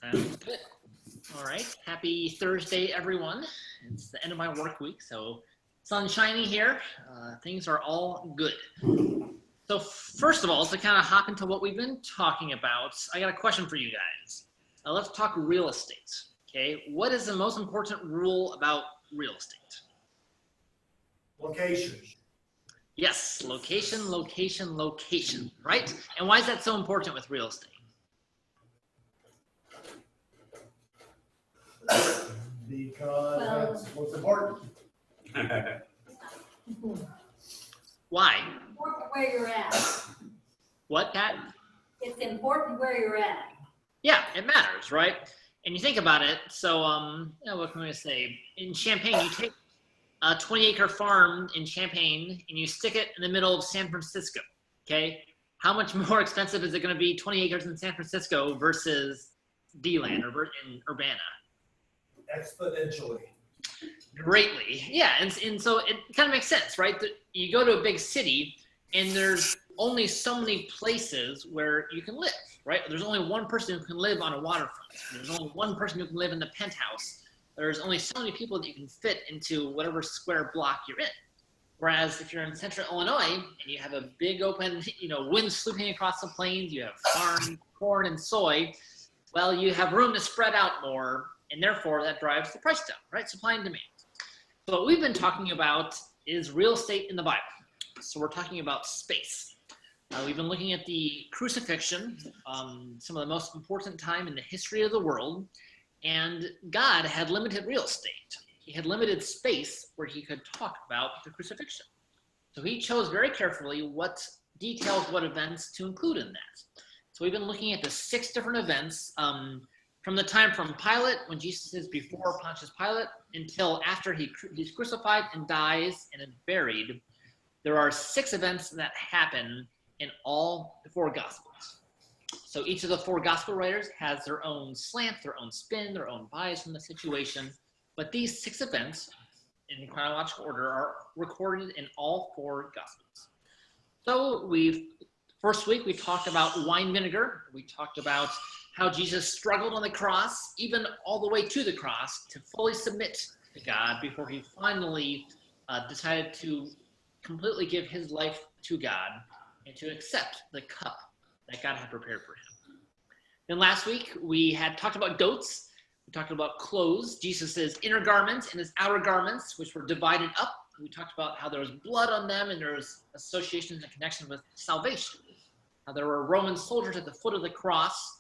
Sounds good. All right. Happy Thursday, everyone. It's the end of my work week, so sun's shiny here. Things are all good. So first of all, to kind of hop into what we've been talking about, I got a question for you guys. Let's talk real estate. Okay. What is the most important rule about real estate? Location. Yes, location, location, location, right? And why is that so important with real estate? Because that's what's important. Why? Important where you're at. What, Pat? It's important where you're at. Yeah, it matters, right? And you think about it, so, what can I say? In Champaign, you take a 20-acre farm in Champaign and you stick it in the middle of San Francisco, okay? How much more expensive is it going to be 20 acres in San Francisco versus D-Land or in Urbana? Exponentially. Greatly. Yeah, and so it kind of makes sense, right? That you go to a big city and there's only so many places where you can live, right? There's only one person who can live on a waterfront. There's only one person who can live in the penthouse. There's only so many people that you can fit into whatever square block you're in. Whereas if you're in central Illinois and you have a big open, wind sweeping across the plains, you have farm, corn, and soy, well, you have room to spread out more, and therefore that drives the price down, right? Supply and demand. So what we've been talking about is real estate in the Bible. So we're talking about space. We've been looking at the crucifixion, some of the most important time in the history of the world, and God had limited real estate. He had limited space where he could talk about the crucifixion. So he chose very carefully what details, what events to include in that. So we've been looking at the 6 different events from the time from Pilate, when Jesus is before Pontius Pilate, until after he's crucified and dies and is buried. There are 6 events that happen in all the 4 Gospels. So each of the 4 Gospel writers has their own slant, their own spin, their own bias from the situation. But these 6 events, in chronological order, are recorded in all 4 Gospels. So first week we talked about wine vinegar. We talked about how Jesus struggled on the cross, even all the way to the cross, to fully submit to God before he finally decided to completely give his life to God and to accept the cup that God had prepared for him. Then last week, we had talked about goats. We talked about clothes, Jesus' inner garments and his outer garments, which were divided up. We talked about how there was blood on them and there was association and connection with salvation. How there were Roman soldiers at the foot of the cross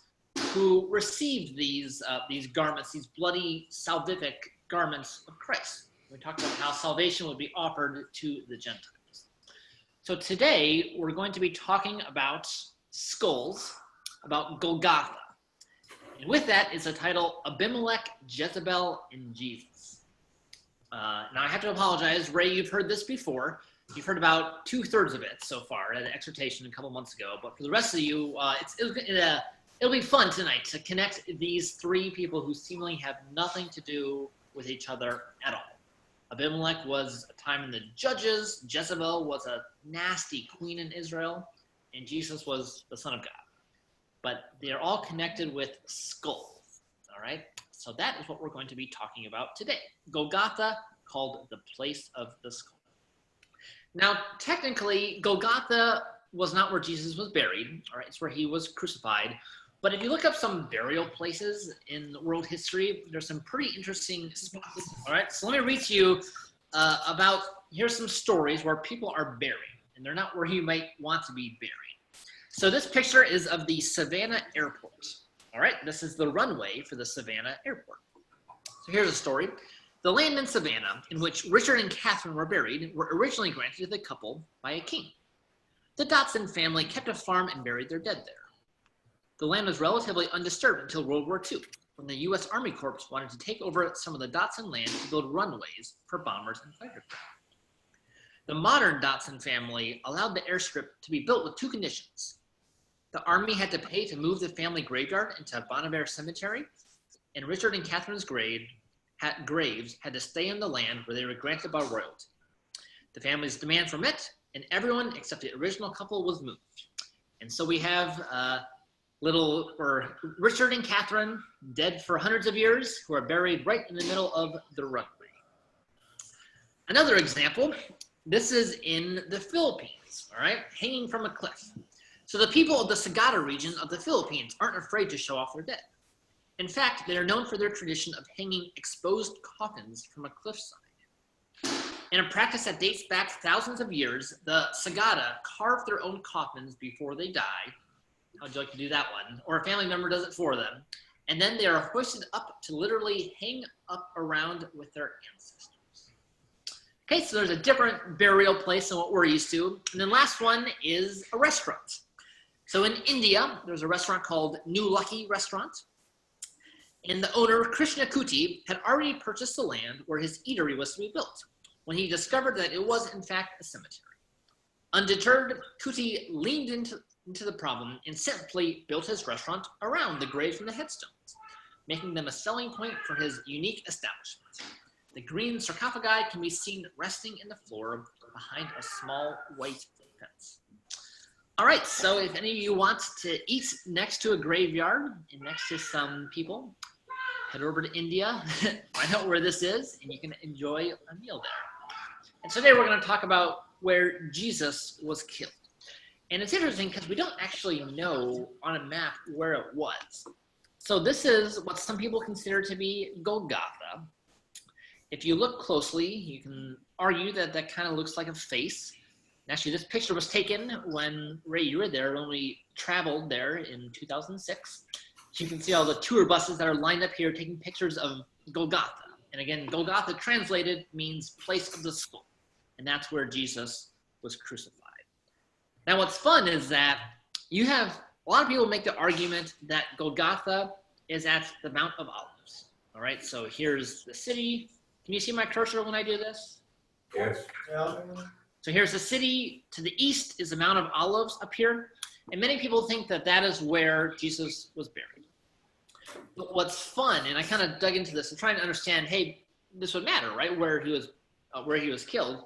who received these garments, these bloody salvific garments of Christ. We talked about how salvation would be offered to the Gentiles. So today, we're going to be talking about skulls, about Golgotha. And with that is the title, Abimelech, Jezebel, and Jesus. Now I have to apologize, Ray, you've heard this before. You've heard about 2/3 of it so far at an exhortation a couple months ago. But for the rest of you, it'll be fun tonight to connect these 3 people who seemingly have nothing to do with each other at all. Abimelech was a time in the Judges. Jezebel was a nasty queen in Israel. And Jesus was the Son of God. But they are all connected with skulls, all right? So that is what we're going to be talking about today. Golgotha, called the place of the skull. Now, technically, Golgotha was not where Jesus was buried, all right? It's where he was crucified. But if you look up some burial places in world history, there's some pretty interesting spots, all right? So let me read to you here's some stories where people are buried, and they're not where you might want to be buried. So this picture is of the Savannah Airport, all right? This is the runway for the Savannah Airport. So here's a story. The land in Savannah, in which Richard and Catherine were buried, were originally granted to the couple by a king. The Dotson family kept a farm and buried their dead there. The land was relatively undisturbed until World War II, when the U.S. Army Corps wanted to take over some of the Dotson land to build runways for bombers and fighter craft. The modern Dotson family allowed the airstrip to be built with 2 conditions. The Army had to pay to move the family graveyard into Bonnevere Cemetery, and Richard and Catherine's graves had to stay on the land where they were granted by royalty. The family's demands were met, and everyone except the original couple was moved. And so we have or Richard and Catherine, dead for hundreds of years, who are buried right in the middle of the runway. Another example, this is in the Philippines, all right, hanging from a cliff. So the people of the Sagada region of the Philippines aren't afraid to show off their dead. In fact, they are known for their tradition of hanging exposed coffins from a cliffside. In a practice that dates back thousands of years, the Sagada carve their own coffins before they die. How'd you like to do that one? Or a family member does it for them. And then they are hoisted up to literally hang up around with their ancestors. Okay, so there's a different burial place than what we're used to. And then last one is a restaurant. So in India, there's a restaurant called New Lucky Restaurant. And the owner, Krishna Kuti, had already purchased the land where his eatery was to be built when he discovered that it was, in fact, a cemetery. Undeterred, Kuti leaned into the problem and simply built his restaurant around the graves and the headstones, making them a selling point for his unique establishment. The green sarcophagi can be seen resting in the floor behind a small white fence. All right, so if any of you want to eat next to a graveyard and next to some people, head over to India, find out where this is, and you can enjoy a meal there. And today we're going to talk about where Jesus was killed. And it's interesting because we don't actually know on a map where it was. So this is what some people consider to be Golgotha. If you look closely, you can argue that that kind of looks like a face. Actually, this picture was taken when, Ray, you were there when we traveled there in 2006. So you can see all the tour buses that are lined up here taking pictures of Golgotha. And again, Golgotha translated means place of the skull. And that's where Jesus was crucified. Now, what's fun is that you have a lot of people make the argument that Golgotha is at the Mount of Olives. All right, so here's the city. Can you see my cursor when I do this? Yes. Yeah. So here's the city. To the east is the Mount of Olives up here. And many people think that that is where Jesus was buried. But what's fun, and I kind of dug into this and trying to understand, hey, this would matter, right? Where he was killed.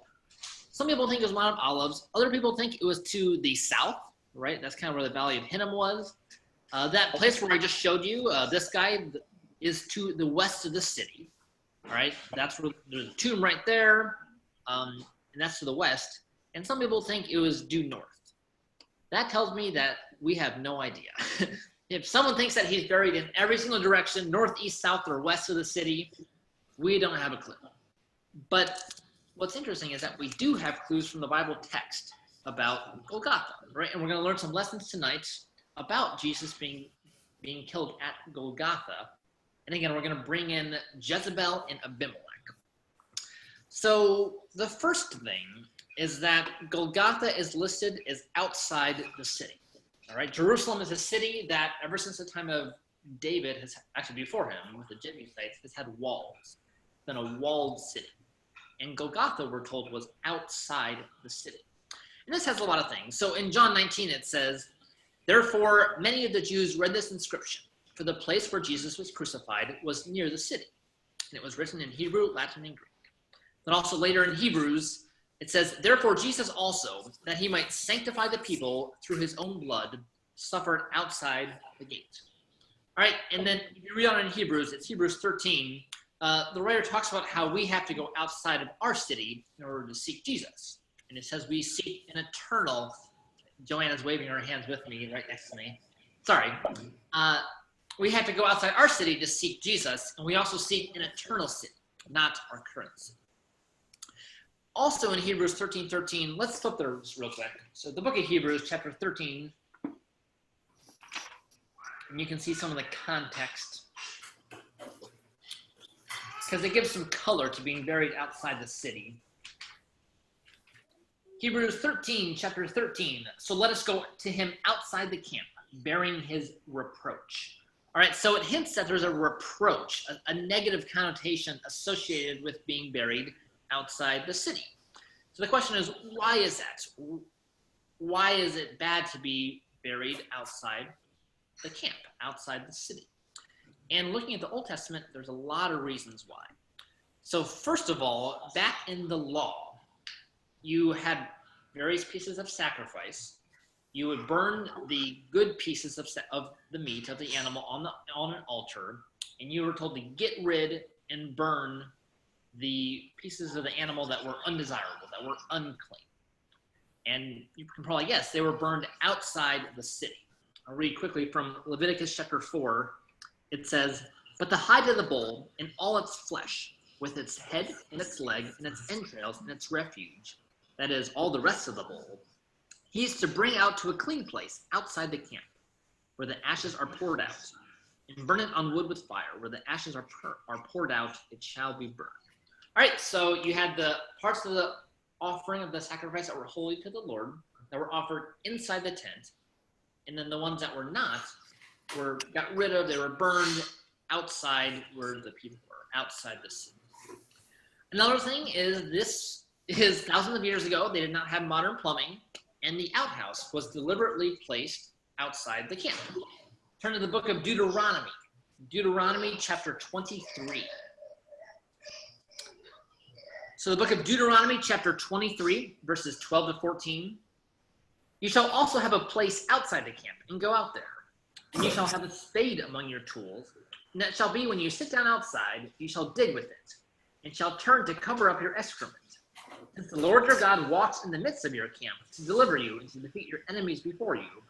Some people think it was Mount of Olives. Other people think it was to the south, right? That's kind of where the Valley of Hinnom was. That place where I just showed you, this guy is to the west of the city. All right, that's where there's a tomb right there, and that's to the west. And some people think it was due north. That tells me that we have no idea. If someone thinks that he's buried in every single direction, north, east, south, or west of the city, we don't have a clue. But what's interesting is that we do have clues from the Bible text about Golgotha, right? And we're going to learn some lessons tonight about Jesus being killed at Golgotha. And again, we're going to bring in Jezebel and Abimelech. So the first thing is that Golgotha is listed as outside the city. All right, Jerusalem is a city that ever since the time of David, has actually before him with the Jebusites, has had walls. It's been a walled city. And Golgotha, we're told, was outside the city. And this has a lot of things. So in John 19, it says, "Therefore, many of the Jews read this inscription, for the place where Jesus was crucified was near the city. And it was written in Hebrew, Latin, and Greek." Then also later in Hebrews, it says, "Therefore Jesus also, that he might sanctify the people through his own blood, suffered outside the gate." All right, and then if you read on in Hebrews, it's Hebrews 13. The writer talks about how we have to go outside of our city in order to seek Jesus. And it says we seek an eternal, Joanna's waving her hands with me right next to me. Sorry. We have to go outside our city to seek Jesus, and we also seek an eternal city, not our current city. Also in Hebrews 13:13, let's flip there just real quick. So the book of Hebrews, chapter 13, and you can see some of the context, because it gives some color to being buried outside the city. Hebrews 13, chapter 13. "So let us go to him outside the camp, bearing his reproach." All right, so it hints that there's a reproach, a negative connotation associated with being buried outside the city. So the question is, why is that? Why is it bad to be buried outside the camp, outside the city? And looking at the Old Testament, there's a lot of reasons why. So first of all, back in the law, you had various pieces of sacrifice, You would burn the good pieces of the meat of the animal on an altar, and you were told to get rid and burn the pieces of the animal that were undesirable, that were unclean. And you can probably guess they were burned outside the city. I'll read quickly from Leviticus chapter 4. It says, "But the hide of the bull and all its flesh, with its head and its leg and its entrails and its refuge, that is, all the rest of the bull, he is to bring out to a clean place outside the camp, where the ashes are poured out, and burn it on wood with fire. Where the ashes are poured out, it shall be burned." All right, so you had the parts of the offering of the sacrifice that were holy to the Lord, that were offered inside the tent, and then the ones that were not were got rid of. They were burned outside where the people were, outside the city. Another thing is, this is thousands of years ago. They did not have modern plumbing, and the outhouse was deliberately placed outside the camp. Turn to the book of Deuteronomy. Deuteronomy chapter 23. So the book of Deuteronomy chapter 23, verses 12 to 14. "You shall also have a place outside the camp, and go out there. And you shall have a spade among your tools. And that shall be when you sit down outside, you shall dig with it, and shall turn to cover up your excrement. Since the Lord your God walks in the midst of your camp to deliver you and to defeat your enemies before you,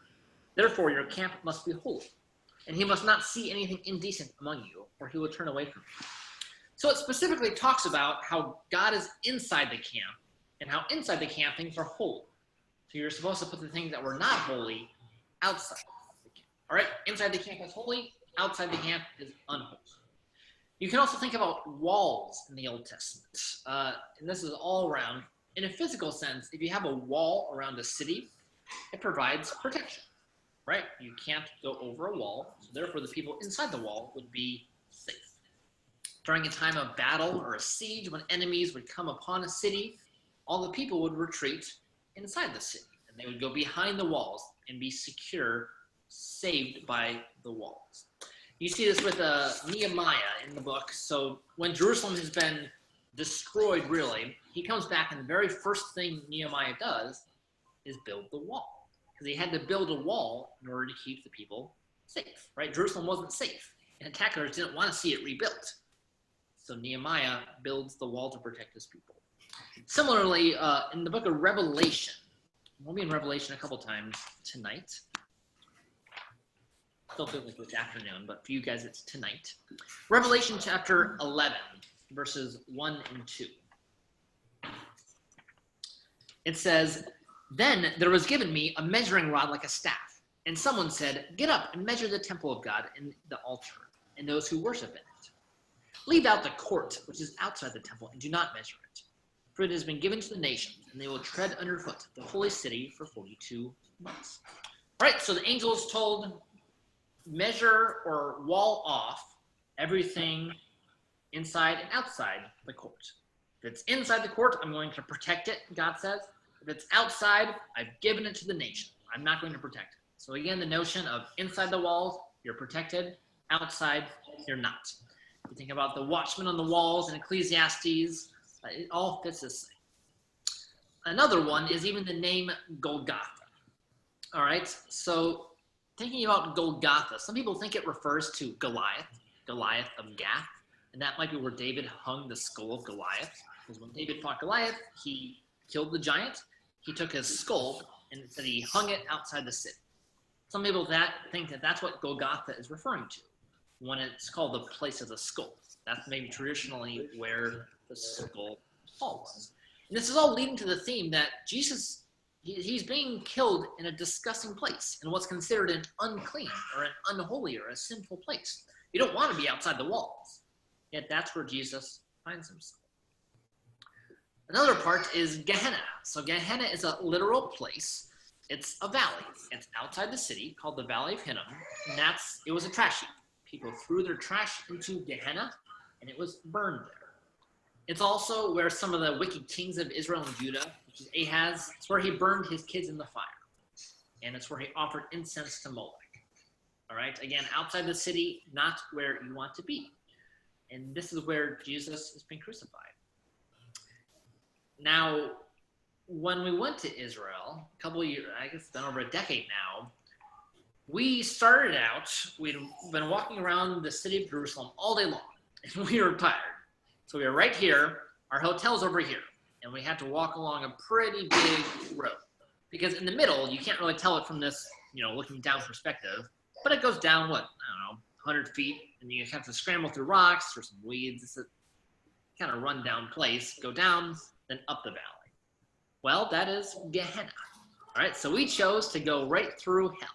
therefore your camp must be holy, and he must not see anything indecent among you, or he will turn away from you." So it specifically talks about how God is inside the camp, and how inside the camp things are holy. So you're supposed to put the things that were not holy outside the camp. All right, inside the camp is holy, outside the camp is unholy. You can also think about walls in the Old Testament, and this is all around. In a physical sense, if you have a wall around a city, it provides protection, right? You can't go over a wall, so therefore the people inside the wall would be safe. During a time of battle or a siege, when enemies would come upon a city, all the people would retreat inside the city, and they would go behind the walls and be secure, saved by the walls. You see this with Nehemiah in the book. So when Jerusalem has been destroyed, really, he comes back, and the very first thing Nehemiah does is build the wall, because he had to build a wall in order to keep the people safe, right? Jerusalem wasn't safe, and attackers didn't want to see it rebuilt. So Nehemiah builds the wall to protect his people. Similarly, in the book of Revelation, we'll be in Revelation a couple times tonight. Still feels like it's afternoon, but for you guys, it's tonight. Revelation chapter 11, verses 1 and 2. It says, "Then there was given me a measuring rod like a staff, and someone said, 'Get up and measure the temple of God and the altar, and those who worship in it. Leave out the court, which is outside the temple, and do not measure it. For it has been given to the nations, and they will tread underfoot the holy city for 42 months.'" All right, so the angel is told, measure or wall off everything inside and outside the court. If it's inside the court, I'm going to protect it, God says. If it's outside, I've given it to the nation. I'm not going to protect it. So again, the notion of inside the walls, you're protected. Outside, you're not. You think about the watchmen on the walls in Ecclesiastes, it all fits this thing. Another one is even the name Golgotha. All right, so thinking about Golgotha, some people think it refers to Goliath of Gath, and that might be where David hung the skull of Goliath, because when David fought Goliath, he killed the giant, he took his skull, and it said he hung it outside the city. Some people think that that's what Golgotha is referring to, when it's called the place of the skull. That's maybe traditionally where the skull falls. And this is all leading to the theme that Jesus, he's being killed in a disgusting place, in what's considered an unclean or an unholy or a sinful place. You don't want to be outside the walls. Yet that's where Jesus finds himself. Another part is Gehenna. So Gehenna is a literal place. It's a valley. It's outside the city, called the Valley of Hinnom, and it was a trash heap. People threw their trash into Gehenna, and it was burned there. It's also where some of the wicked kings of Israel and Judah, which is Ahaz, it's where he burned his kids in the fire. And it's where he offered incense to Moloch. All right, again, outside the city, not where you want to be. And this is where Jesus has been crucified. Now, when we went to Israel, a couple of years, I guess it's been over a decade now, we started out, we'd been walking around the city of Jerusalem all day long, and we were tired. So we were right here, our hotel's over here, and we had to walk along a pretty big road. Because in the middle, you can't really tell it from this, looking down perspective, but it goes down, 100 feet, and you have to scramble through rocks or some weeds. It's a kind of run-down place. Go down, then up the valley. Well, that is Gehenna. All right, so we chose to go right through hell.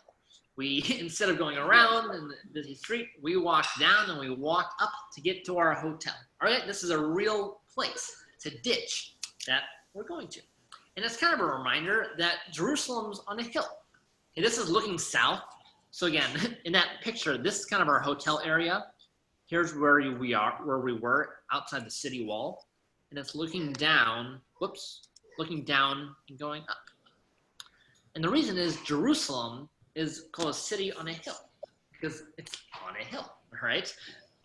We, instead of going around in the busy street, we walked down and we walked up to get to our hotel. All right, this is a real place. It's a ditch that we're going to. And it's kind of a reminder that Jerusalem's on a hill. Okay, this is looking south. So again, in that picture, this is kind of our hotel area. Here's where we were outside the city wall. And it's looking down, looking down and going up. And the reason is Jerusalem is called a city on a hill because it's on a hill, right?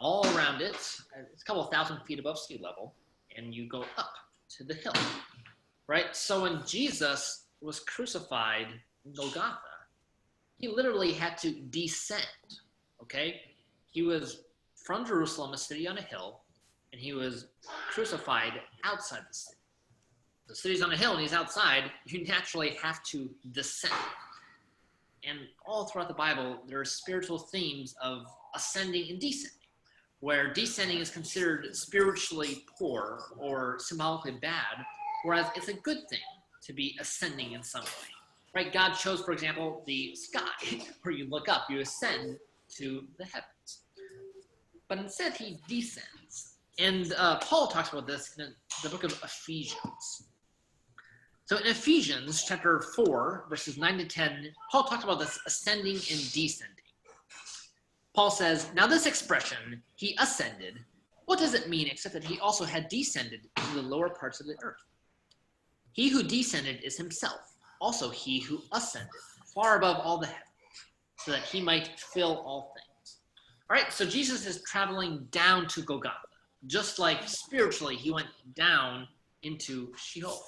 All around it, it's a couple of thousand feet above sea level, and you go up to the hill, right? So when Jesus was crucified in Golgotha, he literally had to descend, okay? He was from Jerusalem, a city on a hill, and he was crucified outside the city. The city's on a hill and he's outside, you naturally have to descend. And all throughout the Bible, there are spiritual themes of ascending and descending, where descending is considered spiritually poor or symbolically bad, whereas it's a good thing to be ascending in some way. Right? God chose, for example, the sky, where you look up, you ascend to the heavens. But instead, he descends. And Paul talks about this in the book of Ephesians. So in Ephesians chapter 4, verses 9 to 10, Paul talks about this ascending and descending. Paul says, now this expression, he ascended, what does it mean except that he also had descended into the lower parts of the earth? He who descended is himself, also he who ascended far above all the heavens, so that he might fill all things. All right, so Jesus is traveling down to Golgotha, just like spiritually he went down into Sheol.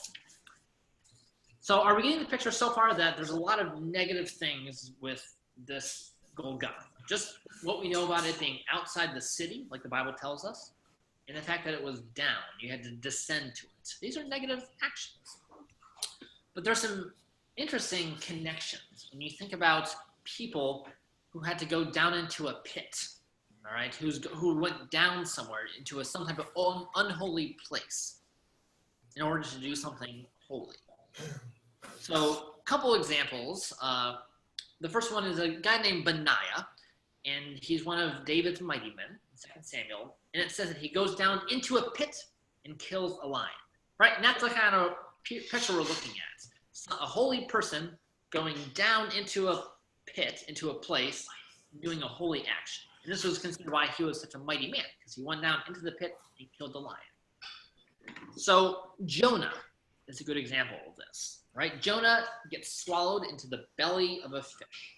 So are we getting the picture so far that there's a lot of negative things with this Golgotha? Just what we know about it being outside the city, like the Bible tells us, and the fact that it was down. You had to descend to it. These are negative actions. But there's some interesting connections when you think about people who had to go down into a pit, all right, who went down somewhere into some type of unholy place in order to do something holy. So a couple examples. The first one is a guy named Benaiah, and he's one of David's mighty men, 2 Samuel, and it says that he goes down into a pit and kills a lion, right? And that's the kind of picture we're looking at. It's a holy person going down into a pit, into a place, doing a holy action. And this was considered why he was such a mighty man, because he went down into the pit and killed the lion. So Jonah is a good example of this, right? Jonah gets swallowed into the belly of a fish.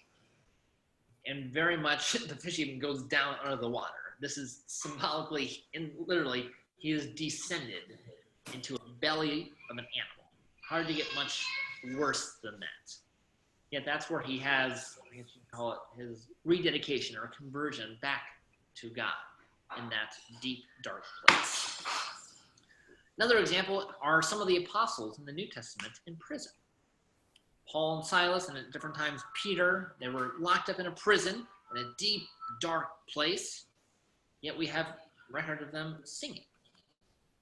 And very much, the fish even goes down under the water. This is symbolically and literally, he is descended into a belly of an animal. Hard to get much worse than that. Yet that's where he has, I guess you can call it, his rededication or conversion back to God in that deep, dark place. Another example are some of the apostles in the New Testament in prison. Paul and Silas, and at different times Peter, they were locked up in a prison in a deep, dark place. Yet we have record of them singing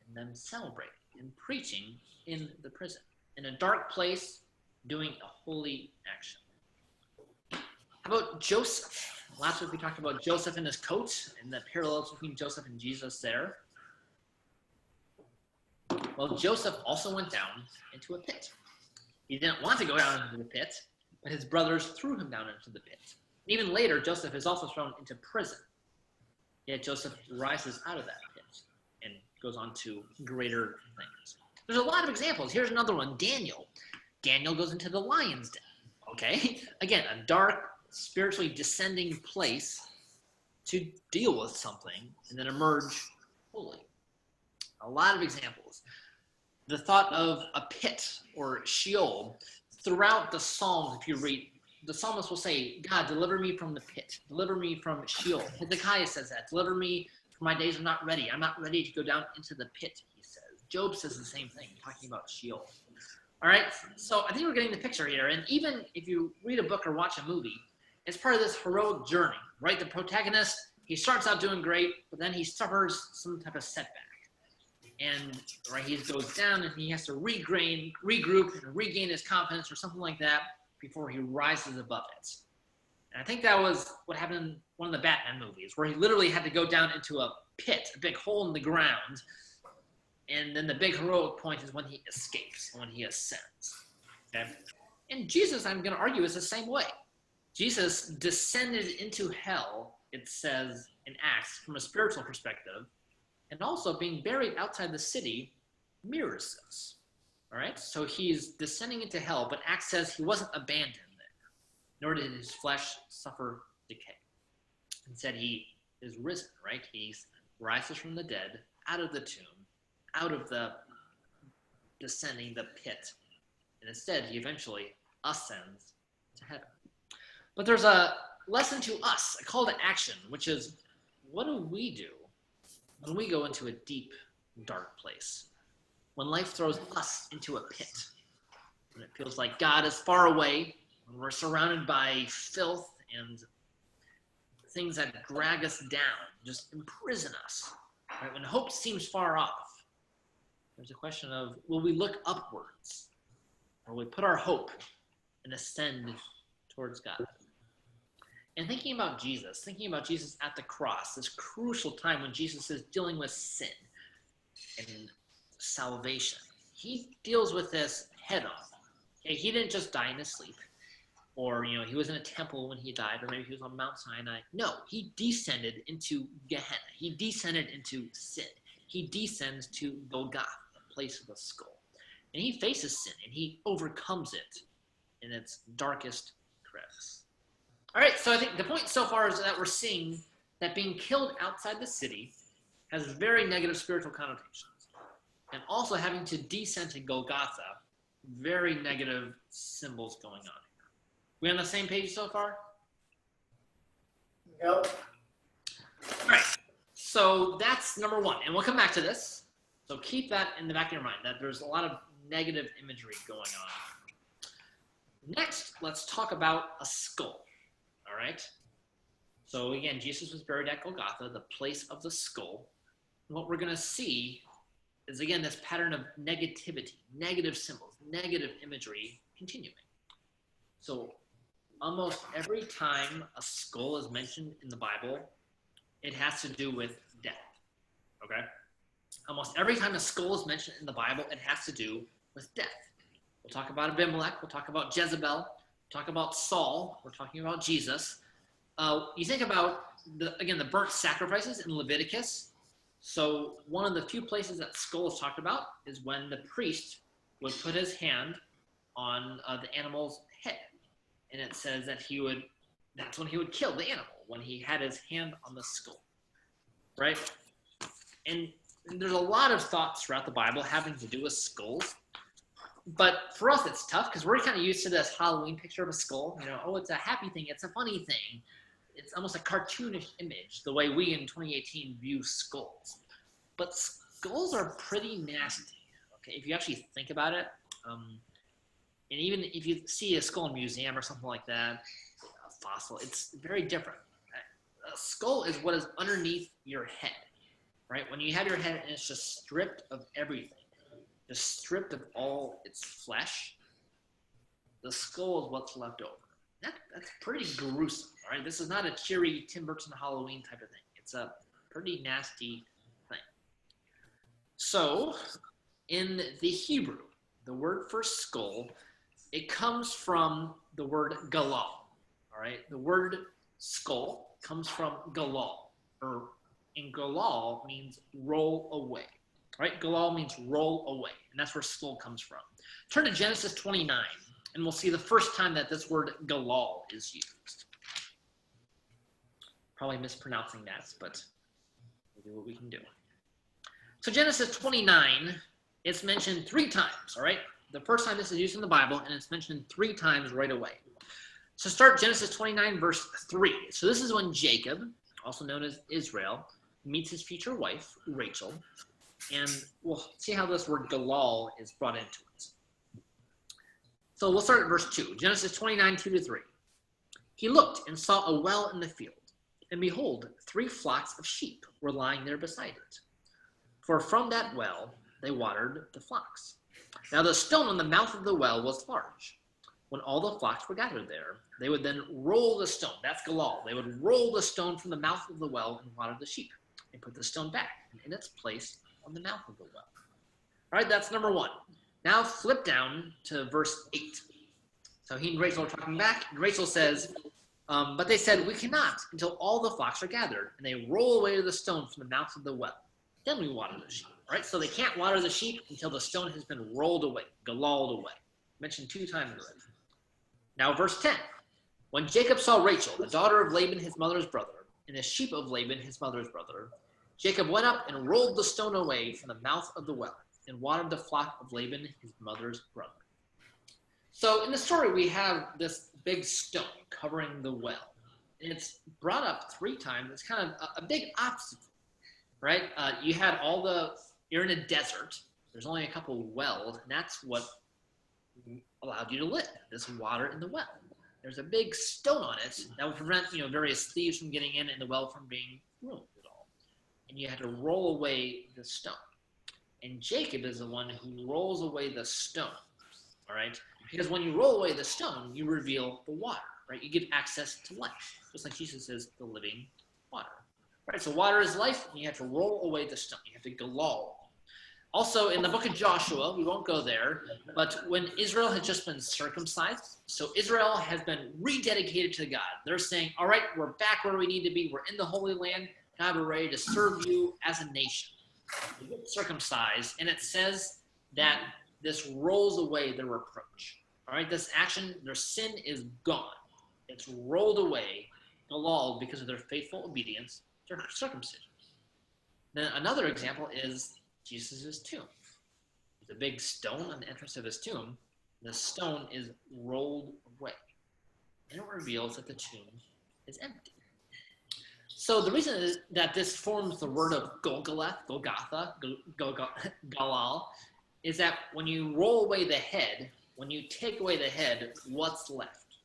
and them celebrating and preaching in the prison, in a dark place, doing a holy action. How about Joseph? Last week we talked about Joseph and his coat and the parallels between Joseph and Jesus there. Well, Joseph also went down into a pit. He didn't want to go down into the pit, but his brothers threw him down into the pit. Even later, Joseph is also thrown into prison. Yet Joseph rises out of that pit and goes on to greater things. There's a lot of examples. Here's another one, Daniel. Daniel goes into the lion's den. Okay? Again, a dark, spiritually descending place to deal with something and then emerge holy. A lot of examples. the thought of a pit or Sheol throughout the Psalms. If you read, the psalmist will say, God, deliver me from the pit, deliver me from Sheol. Hezekiah says that, deliver me, for my days are not ready. I'm not ready to go down into the pit, he says. Job says the same thing, talking about Sheol. All right, so I think we're getting the picture here. And even if you read a book or watch a movie, it's part of this heroic journey, right? The protagonist, he starts out doing great, but then he suffers some type of setback. And right, he goes down and he has to regroup and regain his confidence or something like that before he rises above it. And I think that was what happened in one of the Batman movies, where he literally had to go down into a pit, a big hole in the ground, and then the big heroic point is when he escapes, when he ascends. Okay? And Jesus, I'm going to argue, is the same way. Jesus descended into hell, it says in Acts, from a spiritual perspective, and also being buried outside the city mirrors this. All right? So he's descending into hell, but Acts says he wasn't abandoned there, nor did his flesh suffer decay. Instead, he is risen, right? He rises from the dead, out of the tomb, out of the descending the pit. And instead, he eventually ascends to heaven. But there's a lesson to us, a call to action, which is, what do we do when we go into a deep, dark place? When life throws us into a pit, when it feels like God is far away, when we're surrounded by filth and things that drag us down, just imprison us, right? When hope seems far off, there's a question of, will we look upwards? Or will we put our hope and ascend towards God? And thinking about Jesus at the cross, this crucial time when Jesus is dealing with sin and salvation, he deals with this head on. Okay, he didn't just die in his sleep, or he was in a temple when he died, or maybe he was on Mount Sinai. No, he descended into Gehenna. He descended into sin. He descends to Golgotha, the place of the skull. And he faces sin, and he overcomes it in its darkest crevice. All right, so I think the point so far is that we're seeing that being killed outside the city has very negative spiritual connotations. And also having to descend to Golgotha, very negative symbols going on here. We on the same page so far? Yep. All right, so that's number one. And we'll come back to this. So keep that in the back of your mind, that there's a lot of negative imagery going on. Next, let's talk about a skull. All right? So again, Jesus was buried at Golgotha, the place of the skull. And what we're going to see is, again, this pattern of negativity, negative symbols, negative imagery continuing. So almost every time a skull is mentioned in the Bible, it has to do with death. Okay? Almost every time a skull is mentioned in the Bible, it has to do with death. We'll talk about Abimelech. We'll talk about Jezebel. We'll talk about Saul. We're talking about Jesus. You think about, the burnt sacrifices in Leviticus. So one of the few places that skull is talked about is when the priest would put his hand on the animal's head. And it says that that's when he would kill the animal, when he had his hand on the skull. Right? And there's a lot of thoughts throughout the Bible having to do with skulls. But for us, it's tough because we're kind of used to this Halloween picture of a skull. It's a happy thing. It's a funny thing. It's almost a cartoonish image, the way we in 2018 view skulls. But skulls are pretty nasty, okay, if you actually think about it. And even if you see a skull in a museum or something like that, a fossil, it's very different. A skull is what is underneath your head, right? When you have your head and it's just stripped of everything, just stripped of all its flesh, the skull is what's left over. That's pretty gruesome, all right? This is not a cheery Tim Burton Halloween type of thing. It's a pretty nasty thing. So, in the Hebrew, the word for skull, it comes from the word galal, all right? The word skull comes from galal, and galal means roll away, right? Galal means roll away, and that's where skull comes from. Turn to Genesis 29. And we'll see the first time that this word galal is used. Probably mispronouncing that, but we'll do what we can do. So Genesis 29, It's mentioned 3 times, all right? The first time this is used in the Bible, and it's mentioned 3 times right away. So start Genesis 29, verse 3. So this is when Jacob, also known as Israel, meets his future wife, Rachel. And we'll see how this word galal is brought into it. So we'll start at verse 2. Genesis 29, 2-3. He looked and saw a well in the field, and behold, 3 flocks of sheep were lying there beside it. For from that well they watered the flocks. Now the stone on the mouth of the well was large. When all the flocks were gathered there, they would then roll the stone. That's galal. They would roll the stone from the mouth of the well and water the sheep, and put the stone back in its place on the mouth of the well. All right, that's number 1. Now flip down to verse 8. So he and Rachel are talking back, and Rachel says, but they said, we cannot until all the flocks are gathered, and they roll away the stone from the mouth of the well. Then we water the sheep. All right, so they can't water the sheep until the stone has been rolled away, galalled away. Mentioned 2 times already. Now verse 10. When Jacob saw Rachel, the daughter of Laban his mother's brother, and the sheep of Laban his mother's brother, Jacob went up and rolled the stone away from the mouth of the well, and watered the flock of Laban his mother's brother. So in the story, we have this big stone covering the well. And it's brought up 3 times. It's kind of a big obstacle, right? You're in a desert. There's only a couple of wells, and that's what allowed you to live, this water in the well. There's a big stone on it that would prevent, various thieves from getting in and the well from being ruined at all. And you had to roll away the stone. And Jacob is the one who rolls away the stone, all right? Because when you roll away the stone, you reveal the water, right? You give access to life, just like Jesus is the living water, right? So water is life, and you have to roll away the stone. You have to galal. Also, in the book of Joshua, we won't go there, but when Israel had just been circumcised, so Israel has been rededicated to God. They're saying, all right, we're back where we need to be. We're in the Holy Land. God, we're ready to serve you as a nation. They get circumcised, and it says that this rolls away their reproach. All right, this action, their sin is gone. It's rolled away, galal, because of their faithful obedience to circumcision. Then another example is Jesus' tomb. There's a big stone on the entrance of his tomb. The stone is rolled away, and it reveals that the tomb is empty. So the reason is that this forms the word of Golgotha, Galal, is that when you roll away the head, when you take away the head, what's left?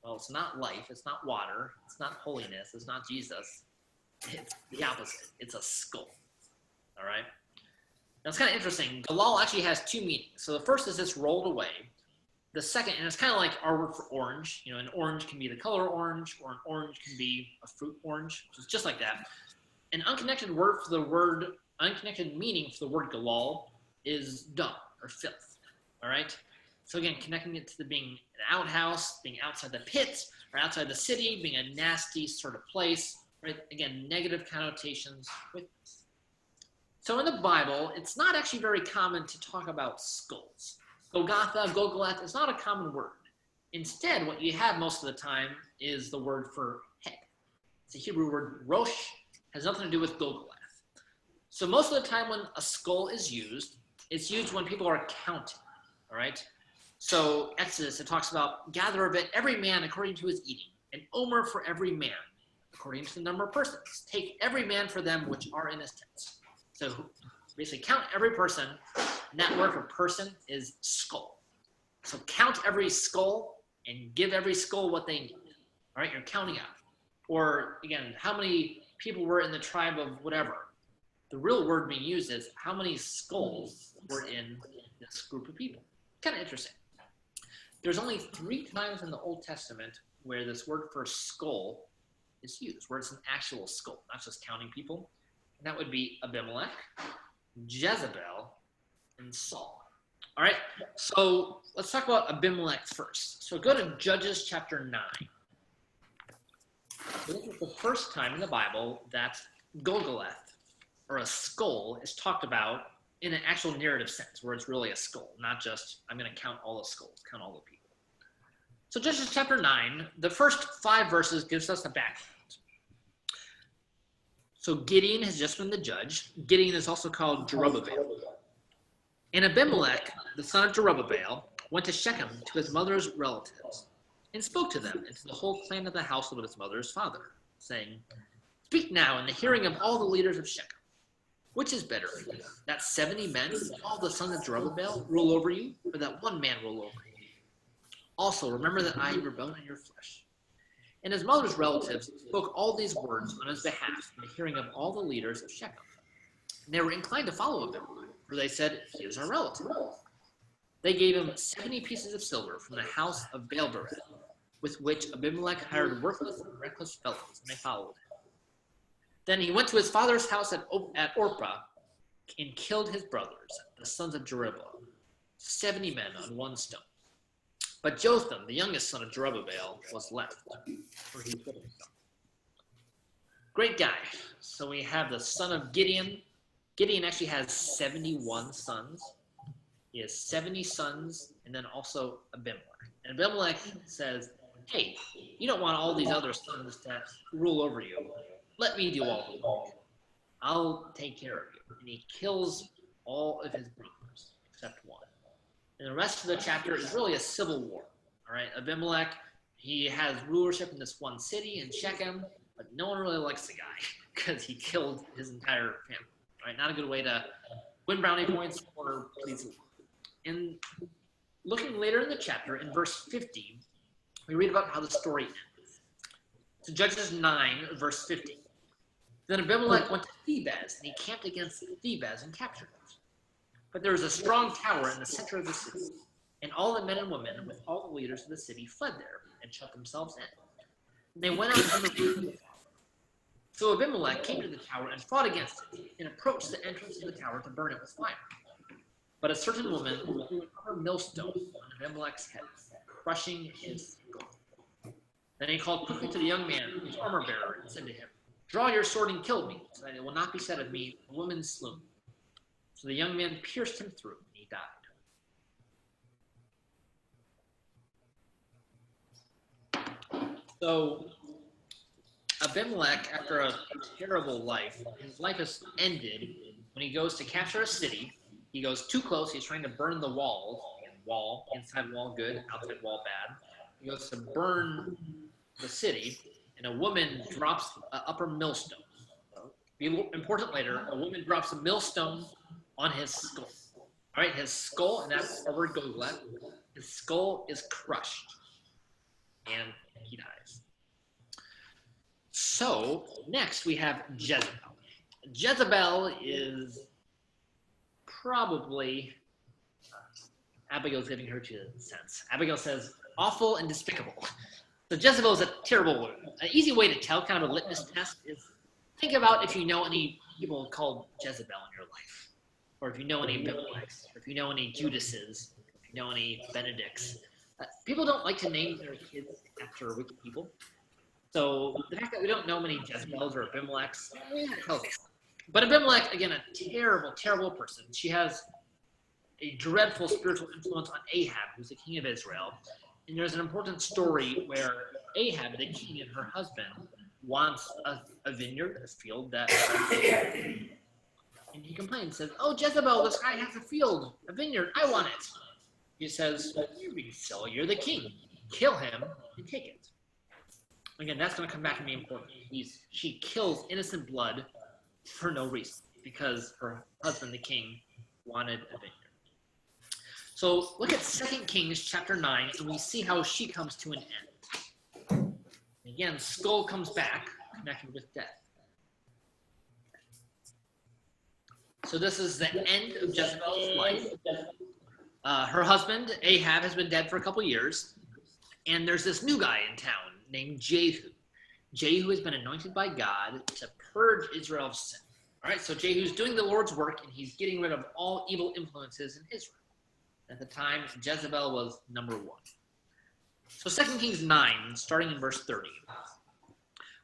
Well, it's not life, it's not water, it's not holiness, it's not Jesus. It's the opposite. It's a skull. All right? Now, it's kind of interesting. Galal actually has 2 meanings. So the first is this rolled away. The second, and it's kind of like our word for orange. An orange can be the color orange, or an orange can be a fruit orange. So it's just like that. An unconnected meaning for the word galal is dung or filth. All right? So again, connecting it to being an outhouse, being outside the pit, or outside the city, being a nasty sort of place. Right? Again, negative connotations with this. So in the Bible, it's not actually very common to talk about skulls. Golgotha, Golgolath is not a common word. Instead, what you have most of the time is the word for head. It's a Hebrew word, rosh, has nothing to do with Golgolath. So most of the time when a skull is used, it's used when people are counting, all right? So Exodus, it talks about gather of it every man according to his eating, an omer for every man, according to the number of persons. Take every man for them which are in his tents. So basically count every person, and that word for person is skull. So count every skull and give every skull what they need. All right, you're counting out. Or again, how many people were in the tribe of whatever. The real word being used is how many skulls were in this group of people. Kind of interesting. There's only 3 times in the Old Testament where this word for skull is used, where it's an actual skull, not just counting people. And that would be Abimelech, Jezebel, and Saul. All right, so let's talk about Abimelech first. So go to Judges chapter 9. So this is the first time in the Bible that Golgolath, or a skull, is talked about in an actual narrative sense, where it's really a skull, not just, I'm going to count all the skulls, count all the people. So Judges chapter 9, the first 5 verses gives us the background. So Gideon has just been the judge. Gideon is also called Jerubbaal. And Abimelech, the son of Jerubbaal, went to Shechem to his mother's relatives, and spoke to them and to the whole clan of the household of his mother's father, saying, Speak now in the hearing of all the leaders of Shechem. Which is better, that 70 men, all the sons of Jerubbaal, rule over you, or that one man rule over you? Also, remember that I am your bone and your flesh. And his mother's relatives spoke all these words on his behalf in the hearing of all the leaders of Shechem. And they were inclined to follow Abimelech, for they said, He is our relative. They gave him 70 pieces of silver from the house of Baal-berith, with which Abimelech hired worthless and reckless fellows, and they followed him. Then he went to his father's house at Orpah and killed his brothers, the sons of Jerubbaal, 70 men on one stone. But Jotham, the youngest son of Jerubbaal, was left, where he put himself. Great guy. So we have the son of Gideon. Gideon actually has 71 sons. He has 70 sons, and then also Abimelech. And Abimelech says, hey, you don't want all these other sons to rule over you. Let me do all the work. I'll take care of you. And he kills all of his brothers, except one. And the rest of the chapter is really a civil war. All right, Abimelech, he has rulership in this one city in Shechem, but no one really likes the guy because he killed his entire family. All right, not a good way to win brownie points or please. And looking later in the chapter, in verse 50, we read about how the story ends. So Judges 9, verse 50. Then Abimelech went to Thebez, and he camped against Thebez and captured it. But there was a strong tower in the center of the city, and all the men and women with all the leaders of the city fled there and shut themselves in. And they went out on the roof of the tower. So Abimelech came to the tower and fought against it, and approached the entrance of the tower to burn it with fire. But a certain woman threw a millstone on Abimelech's head, crushing his skull. Then he called quickly to the young man, his armor bearer, and said to him, Draw your sword and kill me, so that it will not be said of me, a woman slew me. So the young man pierced him through, and he died. So Abimelech, after a terrible life, his life is ended when he goes to capture a city. He goes too close. He's trying to burn the walls. Wall, inside wall good, outside wall bad. He goes to burn the city, and a woman drops an upper millstone. Be important later, a woman drops a millstone on his skull. All right, his skull, and that's our word Goglet, his skull is crushed, and he dies. So, next we have Jezebel. Jezebel is probably, Abigail's giving her two cents. Abigail says, awful and despicable. So Jezebel is a terrible woman. An easy way to tell, kind of a litmus test, is think about if you know any people called Jezebel in your life, or if you know any Abimelechs, or if you know any Judases, if you know any Benedicts. People don't like to name their kids after wicked people. So the fact that we don't know many Jezebels or Abimelechs, tells us. But Abimelech, again, a terrible, terrible person. She has a dreadful spiritual influence on Ahab, who's the king of Israel. And there's an important story where Ahab, the king, and her husband wants a vineyard, a field that... And he complains, says, oh, Jezebel, this guy has a field, a vineyard, I want it. He says, you're being silly, you're the king. Kill him and take it. Again, that's going to come back and be important. She kills innocent blood for no reason, because her husband, the king, wanted a vineyard. So look at 2 Kings chapter 9, and we see how she comes to an end. Again, skull comes back, connected with death. So this is the end of Jezebel's life. Her husband, Ahab, has been dead for a couple years, and there's this new guy in town named Jehu. Jehu has been anointed by God to purge Israel's sin. All right, so Jehu's doing the Lord's work, and he's getting rid of all evil influences in Israel. At the time, Jezebel was number one. So 2 Kings 9, starting in verse 30.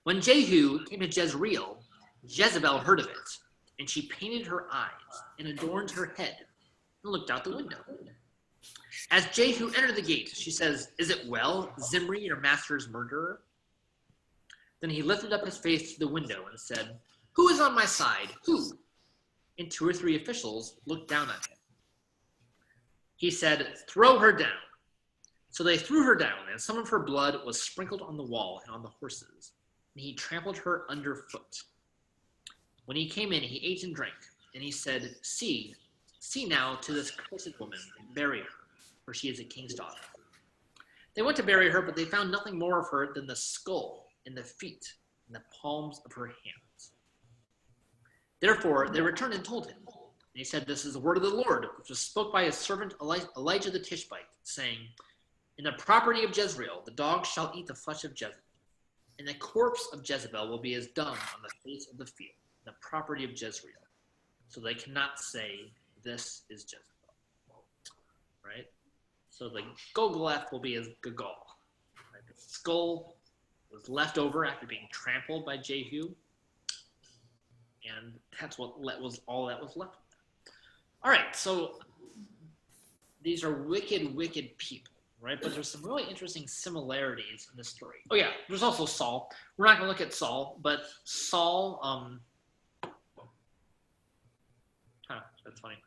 When Jehu came to Jezreel, Jezebel heard of it, and she painted her eyes and adorned her head and looked out the window. As Jehu entered the gate, she says, is it well, Zimri, your master's murderer? Then he lifted up his face to the window and said, who is on my side? Who? And 2 or 3 officials looked down at him. he said, "Throw her down." So they threw her down, and some of her blood was sprinkled on the wall and on the horses, and he trampled her underfoot. When he came in, he ate and drank, and he said, see now to this cursed woman, and bury her, for she is a king's daughter." They went to bury her, but they found nothing more of her than the skull and the feet and the palms of her hands. Therefore they returned and told him. And he said, "This is the word of the Lord, which was spoke by his servant Elijah the Tishbite, saying, in the property of Jezreel, the dogs shall eat the flesh of Jezebel, and the corpse of Jezebel will be as dung on the face of the field, the property of Jezreel. So they cannot say, this is Jezebel." Right? So the Gogoleth will be as Gilgal. Right? The skull was left over after being trampled by Jehu, and that's what was all that was left of them. All right, so these are wicked, wicked people. Right, but there's some really interesting similarities in this story. Oh yeah, there's also Saul. We're not going to look at Saul, but Saul, that's funny.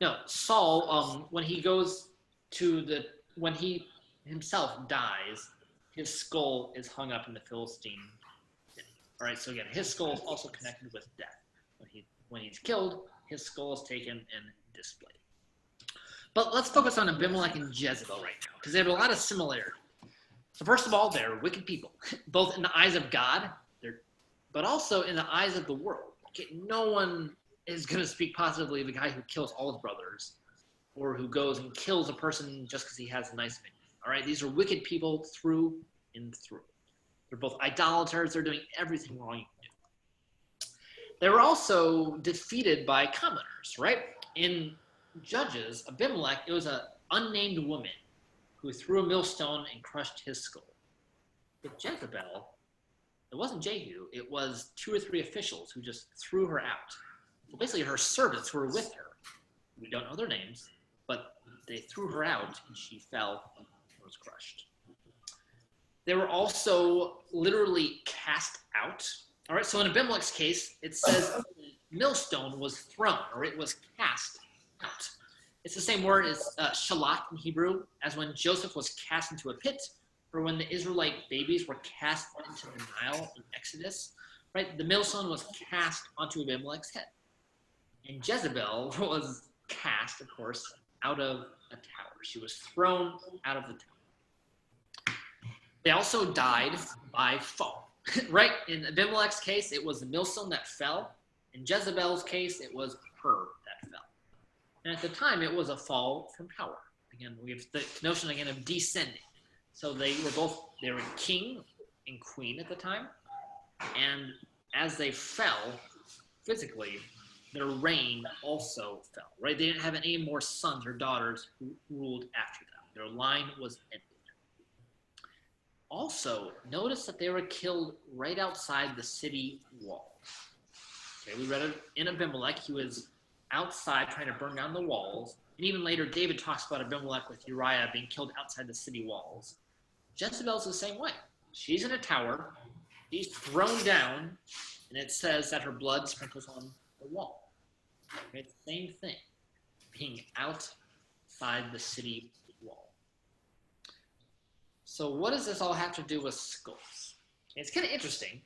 No, Saul, when he goes to when he himself dies, his skull is hung up in the Philistine city. All right, so again, his skull is also connected with death. When he's killed, his skull is taken and displayed. But let's focus on Abimelech and Jezebel right now, because they have a lot of similarity. So first of all, they're wicked people, both in the eyes of God, but also in the eyes of the world. Okay, no one is going to speak positively of a guy who kills all his brothers, or who goes and kills a person just because he has a nice opinion. All right, these are wicked people through and through. They're both idolaters. They're doing everything wrong you can do. They were also defeated by commoners, right? In Judges, Abimelech, it was an unnamed woman who threw a millstone and crushed his skull. With Jezebel, it wasn't Jehu, it was 2 or 3 officials who just threw her out. So basically her servants who were with her. We don't know their names, but they threw her out and she fell and was crushed. They were also literally cast out. All right, so in Abimelech's case, it says the millstone was thrown, or it was cast out. It's the same word as shalach in Hebrew, as when Joseph was cast into a pit, or when the Israelite babies were cast into the Nile in Exodus. Right? The millstone was cast onto Abimelech's head. And Jezebel was cast, of course, out of a tower. She was thrown out of the tower. They also died by fall. Right? In Abimelech's case, it was the millstone that fell. In Jezebel's case, it was her that fell. And at the time, it was a fall from power. Again, we have the notion again of descending. So they were king and queen at the time. And as they fell physically, their reign also fell, right? They didn't have any more sons or daughters who ruled after them. Their line was ended. Also, notice that they were killed right outside the city walls. Okay, we read it in Abimelech. He was outside trying to burn down the walls. And even later, David talks about Abimelech with Uriah being killed outside the city walls. Jezebel's the same way. She's in a tower. She's thrown down. And it says that her blood sprinkles on the wall. Okay, it's the same thing. Being outside the city wall. So what does this all have to do with skulls? It's kind of interesting.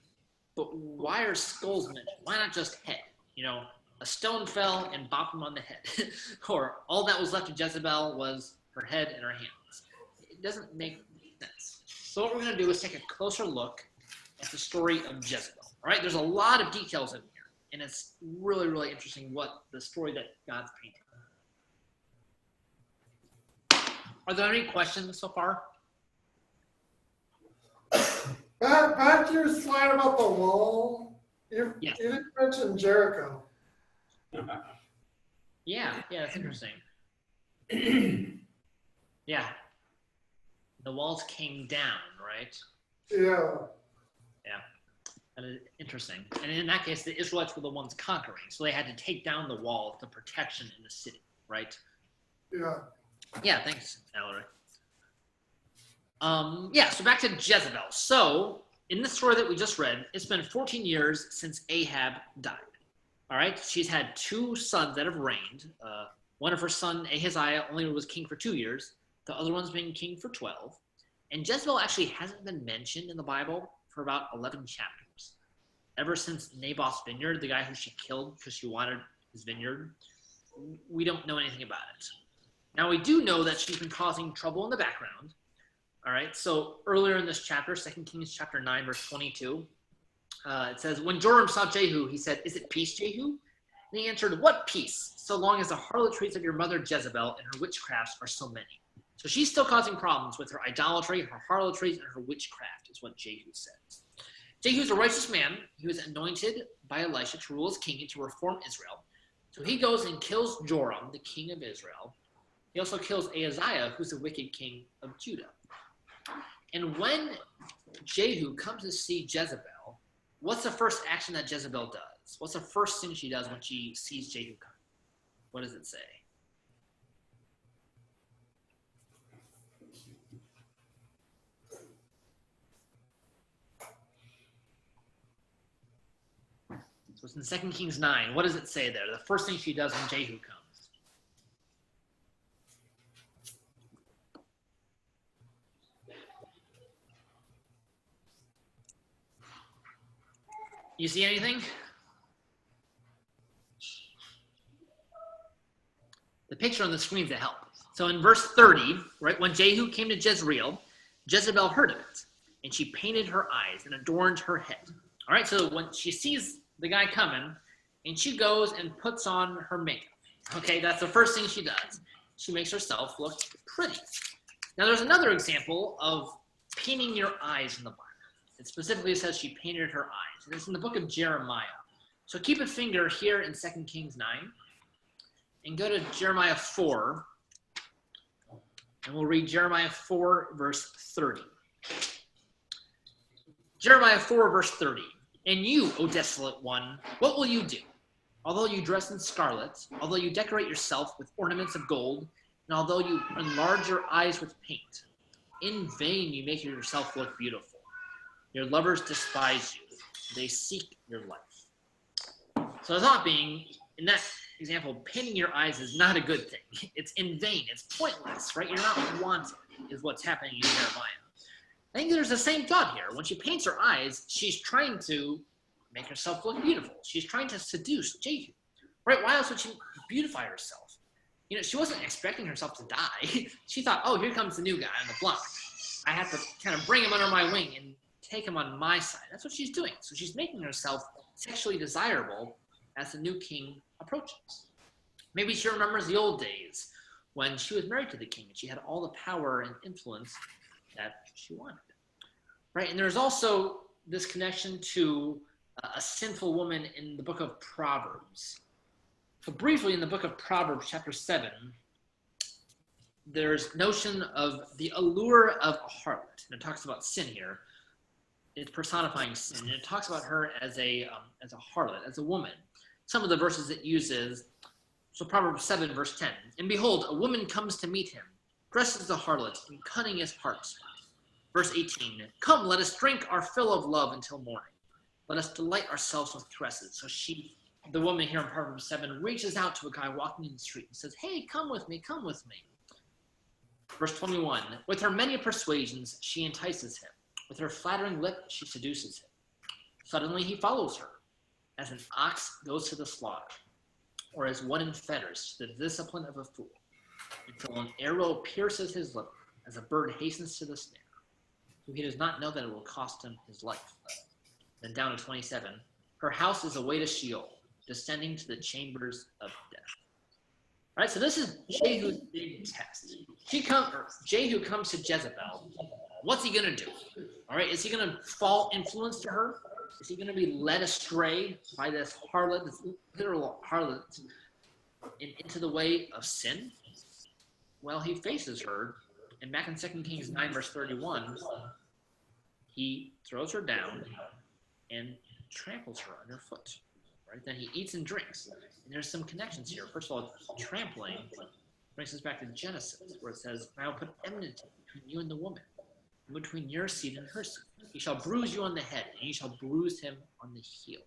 But why are skulls mentioned? Why not just head? You know, a stone fell and bopped him on the head. Or all that was left of Jezebel was her head and her hands. It doesn't make sense. So what we're going to do is take a closer look at the story of Jezebel. All right, there's a lot of details in here. And it's really, really interesting what the story that God's painting. Are there any questions so far? Back to your slide about the wall. You Yes. didn't mention Jericho. Yeah, that's interesting. Yeah. The walls came down, right? Yeah. Yeah. That is interesting. And in that case, the Israelites were the ones conquering. So they had to take down the wall for protection in the city, right? Yeah. Yeah, thanks, Valerie. So back to Jezebel. So in the story that we just read, it's been 14 years since Ahab died. All right, she's had 2 sons that have reigned, One of her son, Ahaziah, only was king for 2 years. The other one's been king for 12. And Jezebel actually hasn't been mentioned in the Bible for about 11 chapters. Ever since Naboth's vineyard, the guy who she killed because she wanted his vineyard, we don't know anything about it. Now, we do know that she's been causing trouble in the background. All right, so earlier in this chapter, 2 Kings chapter 9, verse 22, it says, when Joram saw Jehu, he said, is it peace, Jehu? And he answered, what peace, so long as the harlotries of your mother Jezebel and her witchcrafts are so many. So she's still causing problems with her idolatry, her harlotries, and her witchcraft, is what Jehu says. Jehu's a righteous man. He was anointed by Elisha to rule as king and to reform Israel. So he goes and kills Joram, the king of Israel. He also kills Ahaziah, who's the wicked king of Judah. And when Jehu comes to see Jezebel, what's the first action that Jezebel does? What's the first thing she does when she sees Jehu come? What does it say? So it's in 2 Kings 9. What does it say there? The first thing she does when Jehu comes. You see anything? The picture on the screen to help. So in verse 30, right, when Jehu came to Jezreel, Jezebel heard of it, and she painted her eyes and adorned her head. All right, so when she sees the guy coming, and she goes and puts on her makeup. Okay, that's the first thing she does. She makes herself look pretty. Now, there's another example of painting your eyes in the Bible. It specifically says she painted her eyes. And it's in the book of Jeremiah. So keep a finger here in 2 Kings 9. And go to Jeremiah 4. And we'll read Jeremiah 4, verse 30. Jeremiah 4, verse 30. And you, O desolate one, what will you do? Although you dress in scarlet, although you decorate yourself with ornaments of gold, and although you enlarge your eyes with paint, in vain you make yourself look beautiful. Your lovers despise you. They seek your life. So the thought being, in that example, painting your eyes is not a good thing. It's in vain. It's pointless, right? You're not wanted, is what's happening in Jeremiah. I think there's the same thought here. When she paints her eyes, she's trying to make herself look beautiful. She's trying to seduce Jehu, right? Why else would she beautify herself? You know, she wasn't expecting herself to die. She thought, oh, here comes the new guy on the block. I have to kind of bring him under my wing and take him on my side. That's what she's doing. So she's making herself sexually desirable as the new king approaches. Maybe she remembers the old days when she was married to the king and she had all the power and influence that she wanted, right? And there's also this connection to a sinful woman in the book of Proverbs. So briefly, in the book of Proverbs, chapter 7, there's notion of the allure of a harlot. And it talks about sin here. It's personifying sin. And it talks about her as a harlot, as a woman. Some of the verses it uses, so Proverbs 7, verse 10. And behold, a woman comes to meet him, dressed as a harlot, and cunning as parts. Verse 18, come, let us drink our fill of love until morning. Let us delight ourselves with caresses. So she, the woman here in Proverbs 7, reaches out to a guy walking in the street and says, hey, come with me, come with me. Verse 21, with her many persuasions, she entices him. With her flattering lip, she seduces him. Suddenly he follows her, as an ox goes to the slaughter, or as one in fetters to the discipline of a fool, until an arrow pierces his liver, as a bird hastens to the snare. So he does not know that it will cost him his life. Then down to 27, her house is a way to Sheol, descending to the chambers of death. All right, so this is Jehu's big test. Jehu comes to Jezebel. What's he going to do? All right, is he going to fall influence to her? Is he going to be led astray by this harlot, this literal harlot, into the way of sin? Well, he faces her. And back in 2 Kings 9, verse 31, he throws her down and tramples her underfoot. Right? Then he eats and drinks. And there's some connections here. First of all, trampling brings us back to Genesis, where it says, I will put enmity between you and the woman, and between your seed and her seed. He shall bruise you on the head, and you shall bruise him on the heel.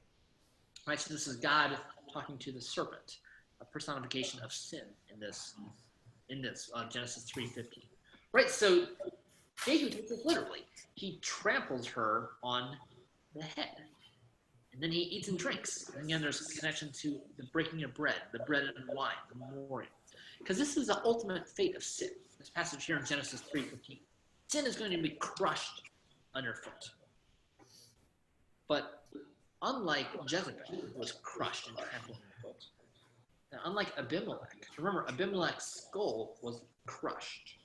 Right? So this is God talking to the serpent a personification of sin in this Genesis 3:15. Right, so Jehu takes this literally. He tramples her on the head. And then he eats and drinks. And again, there's a connection to the breaking of bread, the bread and wine, the memorial. Because this is the ultimate fate of sin. This passage here in Genesis 3:15. Sin is going to be crushed underfoot. But unlike Jezebel, who was crushed and trampled underfoot, and unlike Abimelech, remember, Abimelech's skull was crushed.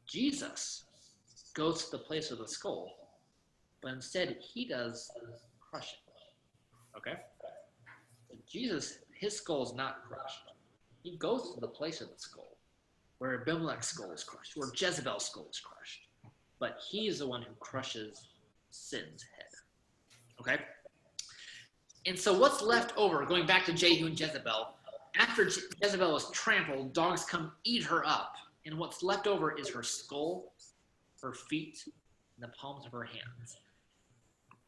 Jesus goes to the place of the skull, but instead he does crushing. Okay? Jesus, his skull is not crushed. He goes to the place of the skull, where Abimelech's skull is crushed, where Jezebel's skull is crushed. But he is the one who crushes sin's head. Okay? And so what's left over, going back to Jehu and Jezebel, after Jezebel is trampled, dogs come eat her up. And what's left over is her skull, her feet, and the palms of her hands.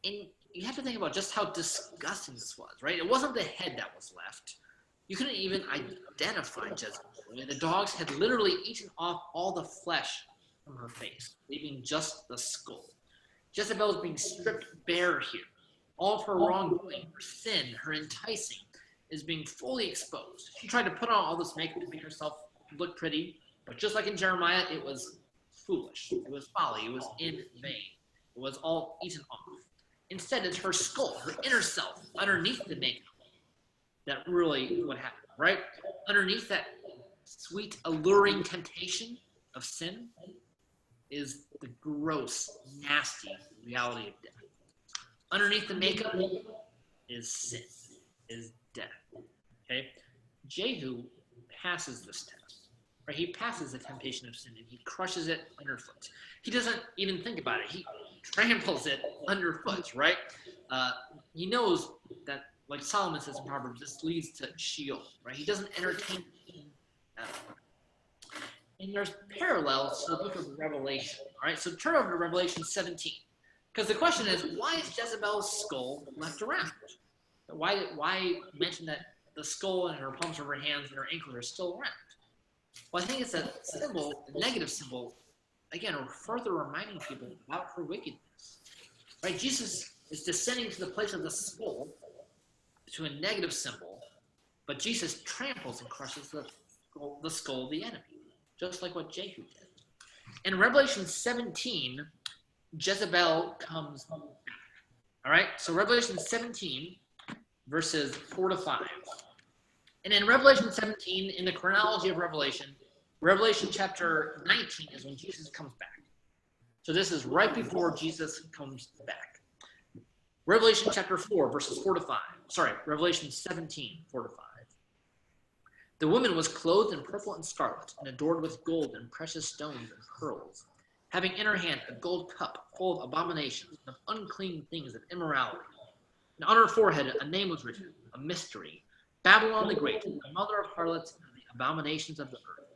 And you have to think about just how disgusting this was, right? It wasn't the head that was left. You couldn't even identify Jezebel. I mean, the dogs had literally eaten off all the flesh from her face, leaving just the skull. Jezebel is being stripped bare here. All of her wrongdoing, her sin, her enticing is being fully exposed. She tried to put on all this makeup to make herself look pretty, but just like in Jeremiah, it was foolish. It was folly. It was in vain. It was all eaten off. Instead, it's her skull, her inner self, underneath the makeup, that really what happened, right? Underneath that sweet, alluring temptation of sin is the gross, nasty reality of death. Underneath the makeup is sin, is death. Okay? Jehu passes this test. Right? He passes the temptation of sin and he crushes it underfoot. He doesn't even think about it. He tramples it underfoot, right? He knows that, like Solomon says in Proverbs, this leads to Sheol, right? He doesn't entertain it at all. And there's parallels to the book of Revelation, all right? So turn over to Revelation 17. Because the question is, why is Jezebel's skull left around? Why mention that the skull and her palms of her hands and her ankles are still around? Well, I think it's a symbol, a negative symbol, again, further reminding people about her wickedness. Right? Jesus is descending to the place of the skull, to a negative symbol, but Jesus tramples and crushes the skull of the enemy, just like what Jehu did. In Revelation 17, Jezebel comes back. All right? So Revelation 17, verses 4 to 5. And in Revelation 17, in the chronology of Revelation, Revelation chapter 19 is when Jesus comes back. So this is right before Jesus comes back. Revelation chapter 4, verses 4 to 5. Sorry, Revelation 17, 4 to 5. The woman was clothed in purple and scarlet, and adorned with gold and precious stones and pearls, having in her hand a gold cup full of abominations and of unclean things of immorality. And on her forehead a name was written, a mystery, Babylon the Great, the mother of harlots and the abominations of the earth.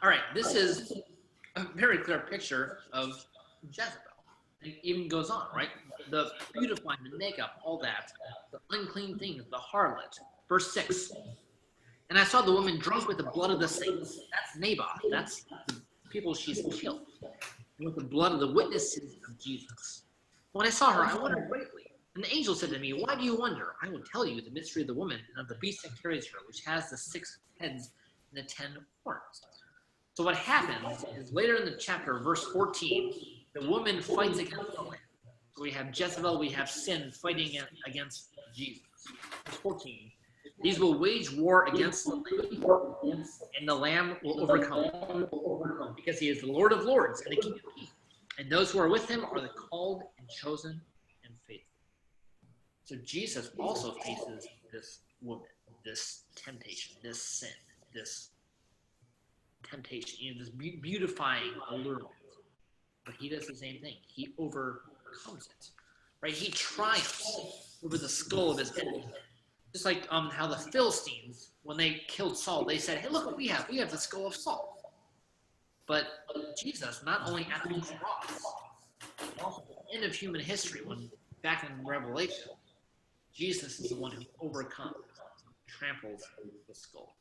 All right, this is a very clear picture of Jezebel. It even goes on, right? The beautifying, the makeup, all that, the unclean things, the harlot. Verse 6. And I saw the woman drunk with the blood of the saints. That's Naboth. That's the people she's killed. With the blood of the witnesses of Jesus. When I saw her, I wondered greatly. And the angel said to me, why do you wonder? I will tell you the mystery of the woman and of the beast that carries her, which has the 6 heads and the 10 horns. So what happens is later in the chapter, verse 14, the woman fights against the Lamb. So we have Jezebel, we have sin fighting against Jesus. Verse 14. These will wage war against the Lamb, and the Lamb will overcome because he is the Lord of lords and the King of kings. And those who are with him are the called and chosen and faithful. So Jesus also faces this woman, this temptation, this sin, this temptation, this beautifying allurement. But he does the same thing. He overcomes it. Right? He triumphs over the skull of his enemy. Just like how the Philistines, when they killed Saul, they said, hey, look what we have. We have the skull of Saul. But Jesus, not only at the cross, but also at the end of human history, when back in Revelation, Jesus is the one who overcomes, tramples the skull.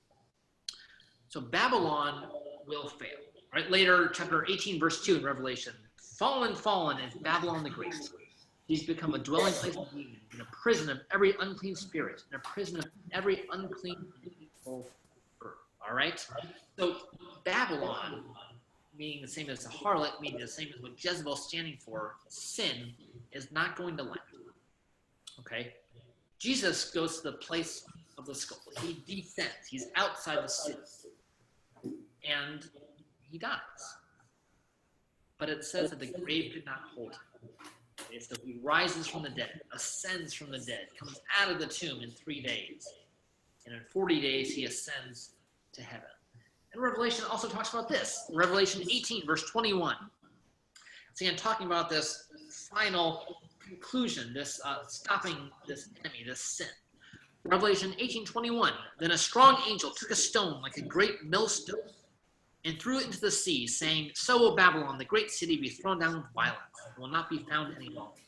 So Babylon will fail. Right? Later, chapter 18, verse 2 in Revelation, fallen is Babylon the Great. He's become a dwelling place of demons, and a prison of every unclean spirit, and a prison of every unclean people. All right? So Babylon, meaning the same as the harlot, meaning the same as what Jezebel is standing for, sin, is not going to last. Okay? Jesus goes to the place of the skull. He descends. He's outside the city. And he dies. But it says that the grave could not hold him. Okay, so he rises from the dead, ascends from the dead, comes out of the tomb in 3 days. And in 40 days, he ascends to heaven. And Revelation also talks about this. Revelation 18, verse 21. It's again talking about this final conclusion, this stopping this enemy, this sin. Revelation 18:21. Then a strong angel took a stone like a great millstone and threw it into the sea, saying, "So will Babylon, the great city, be thrown down with violence, and will not be found any longer."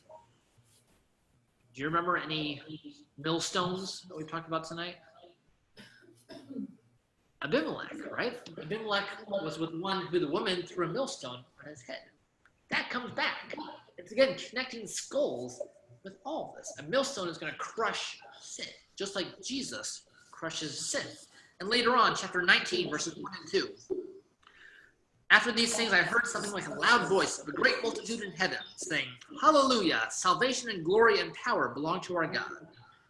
Do you remember any millstones that we talked about tonight? Abimelech, right? Abimelech was with one who the woman threw a millstone on his head. That comes back. It's again connecting skulls with all of this. A millstone is going to crush sin, just like Jesus crushes sin. And later on, chapter 19, verses 1 and 2. After these things, I heard something like a loud voice of a great multitude in heaven, saying, "Hallelujah! Salvation and glory and power belong to our God,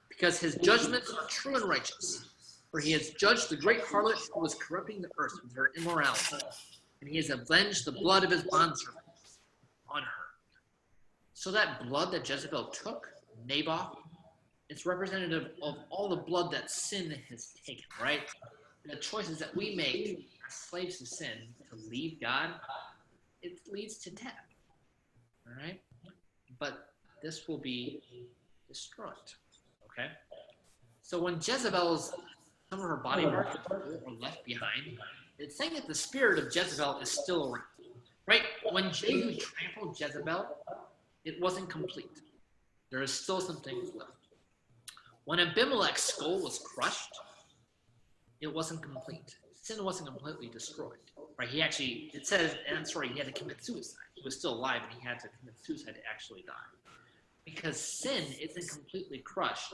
because his judgments are true and righteous. For he has judged the great harlot who was corrupting the earth with her immorality, and he has avenged the blood of his bondservants on her." So that blood that Jezebel took, Naboth, it's representative of all the blood that sin has taken, right? The choices that we make as slaves to sin to leave God, it leads to death, all right? But this will be destroyed, okay? So when Jezebel's, some of her body parts are left behind, it's saying that the spirit of Jezebel is still around, right? When Jehu trampled Jezebel, it wasn't complete. There is still some things left. When Abimelech's skull was crushed, it wasn't complete. Sin wasn't completely destroyed, right? He actually, it says, and sorry, he had to commit suicide. He was still alive, and he had to commit suicide to actually die. Because sin isn't completely crushed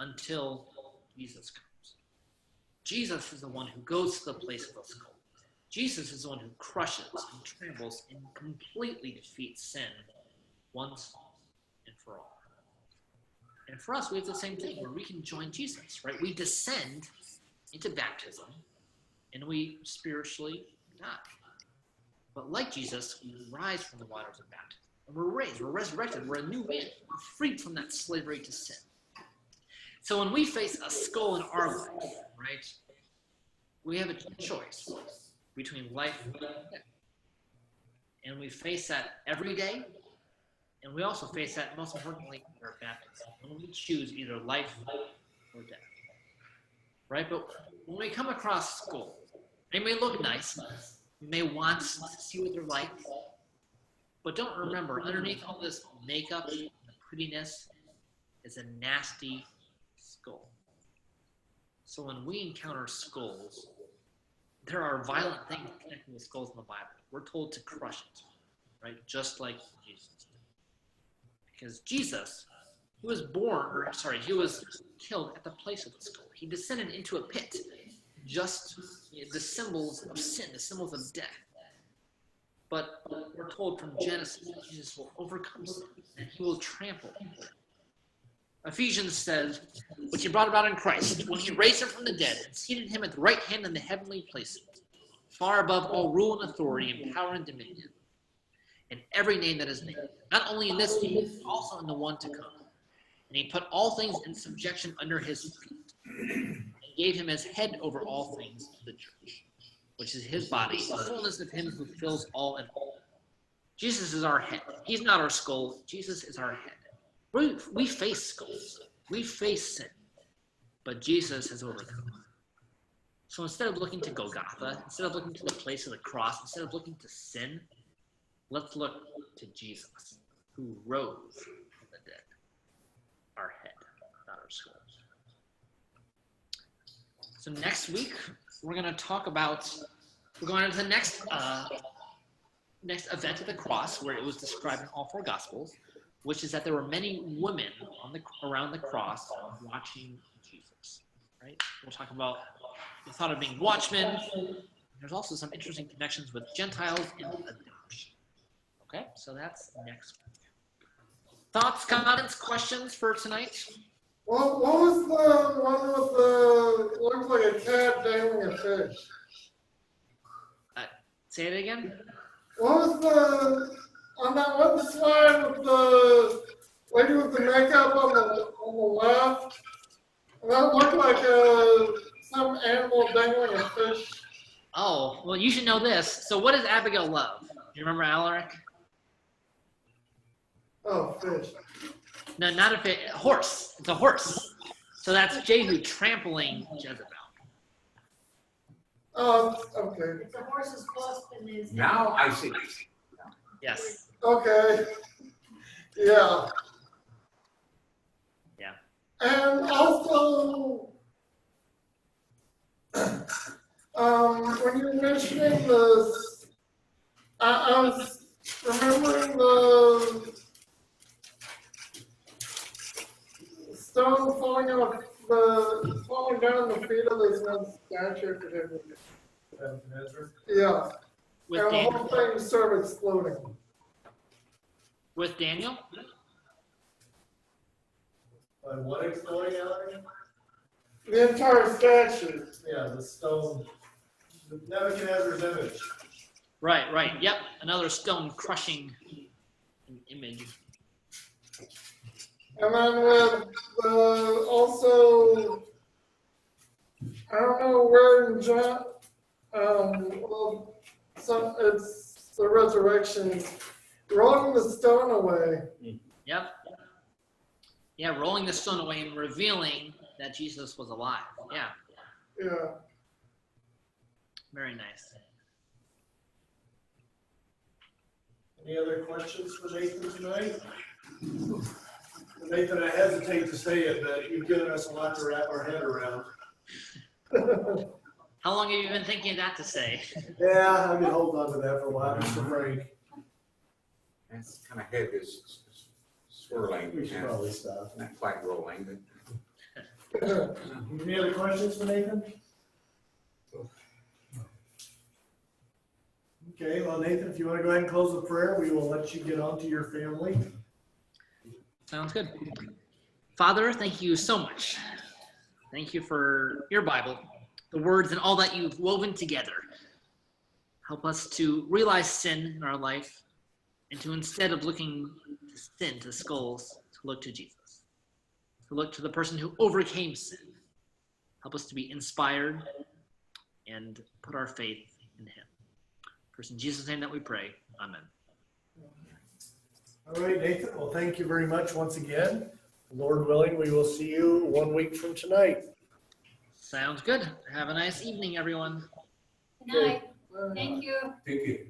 until Jesus comes. Jesus is the one who goes to the place of the skull. Jesus is the one who crushes and tramples and completely defeats sin once and for all. And for us, we have the same thing, where we can join Jesus, right? We descend into baptism, and we spiritually die. But like Jesus, we rise from the waters of baptism. And we're raised, we're resurrected, we're a new man. We're freed from that slavery to sin. So when we face a skull in our life, right, we have a choice between life and death. And we face that every day. And we also face that, most importantly, in our baptism, when we choose either life or death. Right? But when we come across skulls, they may look nice. You may want to see what they're like. But don't remember, underneath all this makeup and prettiness is a nasty skull. So when we encounter skulls, there are violent things connected with skulls in the Bible. We're told to crush it, right? Just like Jesus did. Because Jesus, he was killed at the place of the skull. He descended into a pit, just the symbols of sin, the symbols of death. But we're told from Genesis that Jesus will overcome sin, and he will trample it. Ephesians says, which he brought about in Christ, when he raised him from the dead and seated him at the right hand in the heavenly places, far above all rule and authority and power and dominion, and every name that is named, not only in this age, but also in the one to come. And he put all things in subjection under his feet, and gave him as head over all things to the church, which is his body, the fullness of him who fills all in all. Jesus is our head. He's not our skull. Jesus is our head. We face skulls. We face sin. But Jesus has overcome. So instead of looking to Golgotha, instead of looking to the place of the cross, instead of looking to sin, let's look to Jesus, who rose from the dead, our head. schools. So next week, we're going to talk about, we're going into the next event of the cross, where it was described in all four Gospels, which is that there were many women around the cross watching Jesus, right? We'll talk about the thought of being watchmen. There's also some interesting connections with Gentiles and adoption. Okay, so that's next week. Thoughts, comments, questions for tonight? What was the one with the, looks like a cat dangling a fish? Say it again. What was the, on that one slide with the lady with the makeup on the left? That looked like some animal dangling a fish. Oh, well, you should know this. So what does Abigail love? Do you remember, Alaric? Oh, fish. No, not a fish. Horse. It's a horse. So that's Jehu trampling Jezebel. Oh, okay. It's a horse's close and his. Now I see. Yes. Okay. Yeah. Yeah. And also, when you're mentioning this, I was remembering the stone falling down the feet of this man's statue. Nebuchadnezzar. Yeah. With And the Daniel? whole thing started exploding. With Daniel? And what exploding, Alaric? The entire statue. Yeah, the stone, Nebuchadnezzar's image. Right. Yep. Another stone crushing an image. And then with also, I don't know where in John, well, it's the resurrection, rolling the stone away. Yep. Yeah, rolling the stone away and revealing that Jesus was alive. Yeah. Yeah. Very nice. Any other questions for Nathan tonight? Nathan, I hesitate to say it, but you've given us a lot to wrap our head around. How long have you been thinking of that to say? Yeah, I've been holding on to that for a while, Mr. Frank. That's kind of head is swirling. We should and probably stop. Not quite rolling, but Any other questions for Nathan? Okay, well, Nathan, if you want to go ahead and close with prayer, we will let you get on to your family. Sounds good. Father, thank you so much. Thank you for your Bible, the words and all that you've woven together. Help us to realize sin in our life and to, instead of looking to sin, to skulls, to look to Jesus, to look to the person who overcame sin. Help us to be inspired and put our faith in him. First, in Jesus' name that we pray. Amen. All right, Nathan, well, thank you very much once again. Lord willing, we will see you 1 week from tonight. Sounds good. Have a nice evening, everyone. Good night. Thank you. thank you.